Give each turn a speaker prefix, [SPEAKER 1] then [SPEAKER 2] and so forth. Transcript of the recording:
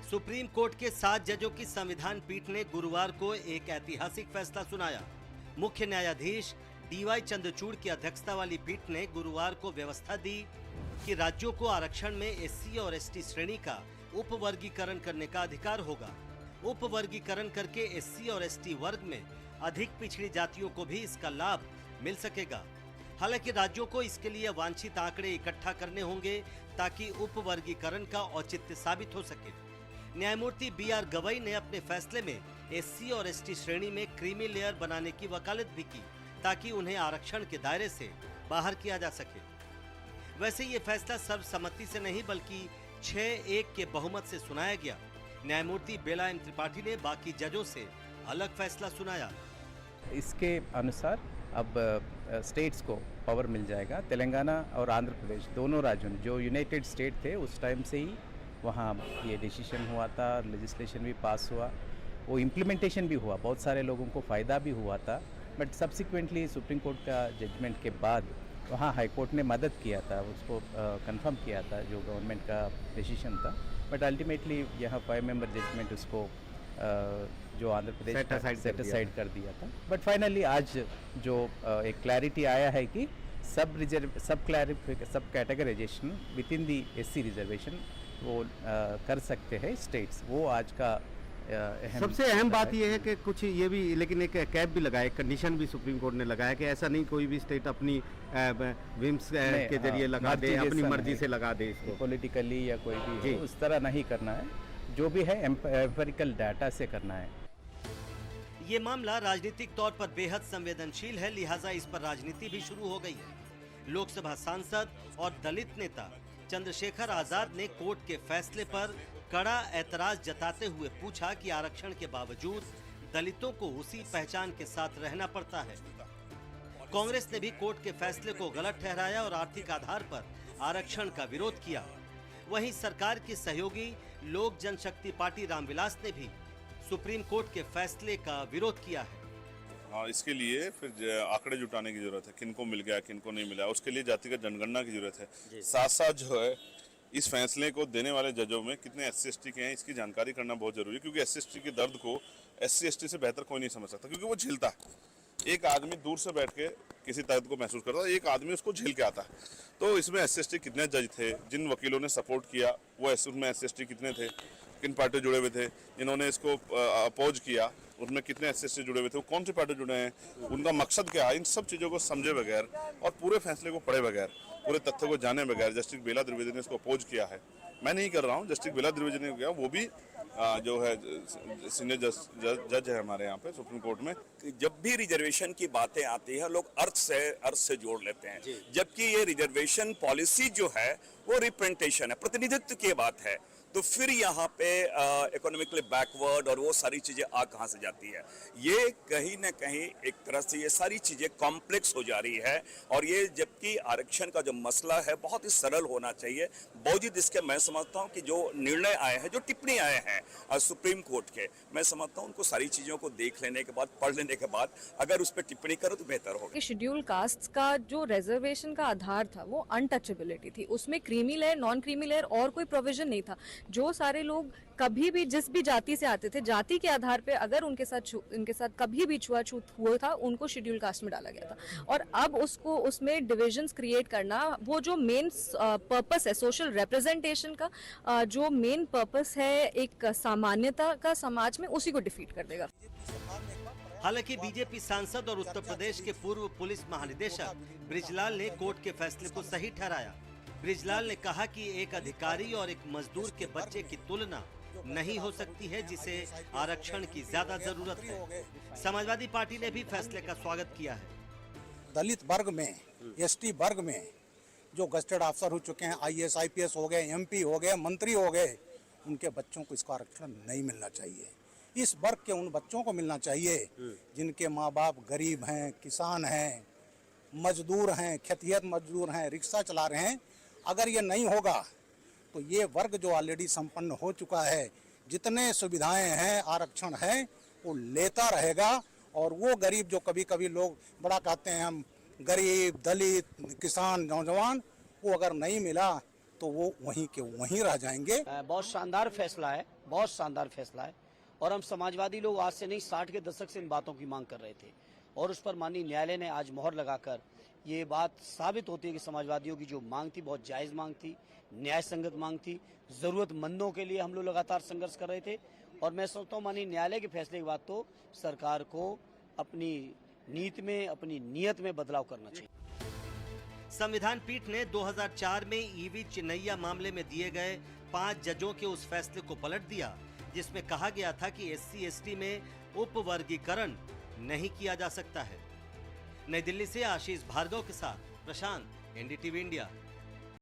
[SPEAKER 1] Supreme court के 7 जजों की संविधान पीठ ने गुरुवार को एक ऐतिहासिक फैसला सुनाया। मुख्य न्यायाधीश डीवाई चंद्रचूड़ की अध्यक्षता वाली पीठ ने गुरुवार को व्यवस्था दी कि राज्यों को आरक्षण में एससी और एसटी श्रेणी का उपवर्गीकरण करने का अधिकार होगा। उपवर्गीकरण करके एससी और एसटी वर्ग में अधिक पिछड़ी जातियों को भी इसका लाभ मिल सकेगा। हालांकि राज्यों को इसके लिए वांछित आंकड़े इकट्ठा करने होंगे ताकि उपवर्गीकरण का औचित्य साबित हो सके। न्यायमूर्ति बी.आर. गवई ने अपने फैसले में एससी और एसटी श्रेणी में क्रीमी लेयर बनाने की वकालत भी की ताकि उन्हें आरक्षण के दायरे से बाहर किया जा सके। वैसे ये फैसला सर्वसम्मति से नहीं बल्कि 6-1 के बहुमत से सुनाया गया। न्यायमूर्ति बेला एम त्रिपाठी ने बाकी जजों से अलग फैसला सुनाया।
[SPEAKER 2] इसके अनुसार अब स्टेट्स को पावर मिल जाएगा। तेलंगाना और आंध्र प्रदेश दोनों राज्यों जो यूनाइटेड स्टेट थे उस टाइम से ही वहाँ ये डिसीजन हुआ था, लेजिस्लेशन भी पास हुआ, वो इम्प्लीमेंटेशन भी हुआ, बहुत सारे लोगों को फ़ायदा भी हुआ था। बट सब्सिक्वेंटली सुप्रीम कोर्ट का जजमेंट के बाद वहाँ हाई कोर्ट ने मदद किया था, उसको कंफर्म किया था जो गवर्नमेंट का डिसीजन था। बट अल्टीमेटली यहाँ 5 मेंबर जजमेंट उसको जो आंध्र प्रदेश सेट असाइड कर दिया था। बट फाइनली आज जो एक क्लैरिटी आया है कि सब categorization within the SC reservation वो कर सकते हैं स्टेट्स। वो आज का
[SPEAKER 3] सबसे अहम बात यह है कि कुछ ये भी, लेकिन एक कैप भी लगाया, कंडीशन भी सुप्रीम कोर्ट ने लगाया कि ऐसा नहीं कोई भी स्टेट अपनी विम्स के जरिए लगा दे, अपनी मर्जी से लगा दे इसको,
[SPEAKER 2] पॉलिटिकली या कोई भी उस तरह नहीं करना है। जो भी है एम्पिरिकल डाटा से करना है।
[SPEAKER 1] ये मामला राजनीतिक तौर पर बेहद संवेदनशील है, लिहाजा इस पर राजनीति भी शुरू हो गई है। लोकसभा सांसद और दलित नेता चंद्रशेखर आजाद ने कोर्ट के फैसले पर कड़ा ऐतराज जताते हुए पूछा कि आरक्षण के बावजूद दलितों को उसी पहचान के साथ रहना पड़ता है। कांग्रेस ने भी कोर्ट के फैसले को गलत ठहराया और आर्थिक आधार पर आरक्षण का विरोध किया। वहीं सरकार की सहयोगी लोक जनशक्ति पार्टी रामविलास ने भी सुप्रीम कोर्ट के फैसले का विरोध किया है।
[SPEAKER 4] हाँ, इसके लिए फिर आंकड़े जुटाने की जरूरत है, किनको मिल गया किनको नहीं मिला, उसके लिए जातिगत जनगणना की जरूरत है। साथ साथ जो है इस फैसले को देने वाले जजों में कितने SC/ST के हैं इसकी जानकारी करना बहुत जरूरी है, क्योंकि SC/ST के दर्द को SC/ST से बेहतर कोई नहीं समझ सकता, क्योंकि वो झेलता है। एक आदमी दूर से बैठ के किसी दर्द को महसूस करता है, एक आदमी उसको झेल के आता है। तो इसमें SC/ST कितने जज थे, जिन वकीलों ने सपोर्ट किया वो उसमें SC/ST कितने थे, किन पार्टी जुड़े हुए थे, जिन्होंने इसको अपोज किया उनमें कितने SC/ST जुड़े हुए थे, वो कौन सी पार्टी जुड़े हैं, उनका मकसद क्या है, इन सब चीज़ों को समझे बगैर और पूरे फैसले को पढ़े बगैर, पूरे तथ्य को जाने बगैर जस्टिस बेला त्रिवेदी ने इसको अपोज किया है। मैं नहीं कर रहा हूँ, जस्टिस बेला त्रिवेदी ने किया, वो भी जो है सीनियर जज है हमारे यहाँ पे सुप्रीम कोर्ट में।
[SPEAKER 5] जब भी रिजर्वेशन की बातें आती है लोग अर्थ से जोड़ लेते हैं, जबकि ये रिजर्वेशन पॉलिसी जो है वो रिप्रेजेंटेशन है, प्रतिनिधित्व की बात है। तो फिर यहाँ पे इकोनॉमिकली बैकवर्ड और वो सारी चीज़ें आ कहाँ से जाती है। ये कहीं ना कहीं एक तरह से ये सारी चीज़ें कॉम्प्लेक्स हो जा रही है। और ये जबकि आरक्षण का जो मसला है बहुत ही सरल होना चाहिए। बावजूद इसके मैं समझता हूँ कि जो निर्णय आए हैं, जो टिप्पणी आए हैं सुप्रीम कोर्ट के, मैं समझता हूँ उनको सारी चीज़ों को देख लेने के बाद, पढ़ लेने के बाद अगर उस पर टिप्पणी करो तो बेहतर होगा।
[SPEAKER 6] शेड्यूल कास्ट का जो रिजर्वेशन का आधार था वो अनटचेबिलिटी थी, उसमें creamy layer, non creamy layer और कोई प्रोविजन नहीं था। जो सारे लोग कभी भी जिस भी जाति से आते थे, जाति के आधार पे अगर उनके साथ कभी भी छुआछूत हुआ था उनको शेड्यूल कास्ट में डाला गया था। और अब उसको उसमें डिविजन्स क्रिएट करना, वो जो मेन पर्पस है सोशल रिप्रेजेंटेशन का, जो मेन पर्पस है एक सामान्यता का समाज में, उसी को डिफीट कर देगा।
[SPEAKER 1] हालांकि बीजेपी सांसद और उत्तर प्रदेश के पूर्व पुलिस महानिदेशक ब्रिजलाल ने कोर्ट के फैसले को सही ठहराया। ब्रिजलाल ने कहा कि एक अधिकारी और एक मजदूर के बच्चे की तुलना नहीं हो सकती है, जिसे आरक्षण की ज्यादा जरूरत है। समाजवादी पार्टी ने भी फैसले का स्वागत किया है।
[SPEAKER 7] दलित वर्ग में, ST वर्ग में जो गजेटेड अफसर हो चुके हैं, IAS IPS हो गए, MP हो गए, मंत्री हो गए, उनके बच्चों को इसका आरक्षण नहीं मिलना चाहिए। इस वर्ग के उन बच्चों को मिलना चाहिए जिनके माँ बाप गरीब हैं, किसान हैं, मजदूर हैं, खेतिहत मजदूर हैं, रिक्शा चला रहे हैं। अगर ये नहीं होगा तो ये वर्ग जो ऑलरेडी संपन्न हो चुका है, जितने सुविधाएं हैं, आरक्षण है, वो लेता रहेगा। और वो गरीब जो कभी कभी लोग बड़ा कहते हैं हम गरीब, दलित, किसान, नौजवान, वो अगर नहीं मिला तो वो वहीं के वहीं रह जाएंगे।
[SPEAKER 8] बहुत शानदार फैसला है, बहुत शानदार फैसला है। और हम समाजवादी लोग आज से नहीं 60 के दशक से इन बातों की मांग कर रहे थे और उस पर माननीय न्यायालय ने आज मोहर लगाकर ये बात साबित होती है कि समाजवादियों की जो मांग थी बहुत जायज मांग थी, न्याय संगत मांग थी। जरूरतमंदों के लिए हम लोग लगातार संघर्ष कर रहे थे और मैं सोचता हूँ माननीय न्यायालय के फैसले के बाद तो सरकार को अपनी नीति में, अपनी नीयत में बदलाव करना चाहिए।
[SPEAKER 1] संविधान पीठ ने 2004 में ईवी चिन्नैया मामले में दिए गए 5 जजों के उस फैसले को पलट दिया जिसमें कहा गया था कि SC/ST में उपवर्गीकरण नहीं किया जा सकता है। नई दिल्ली से आशीष भार्गव के साथ प्रशांत, NDTV इंडिया।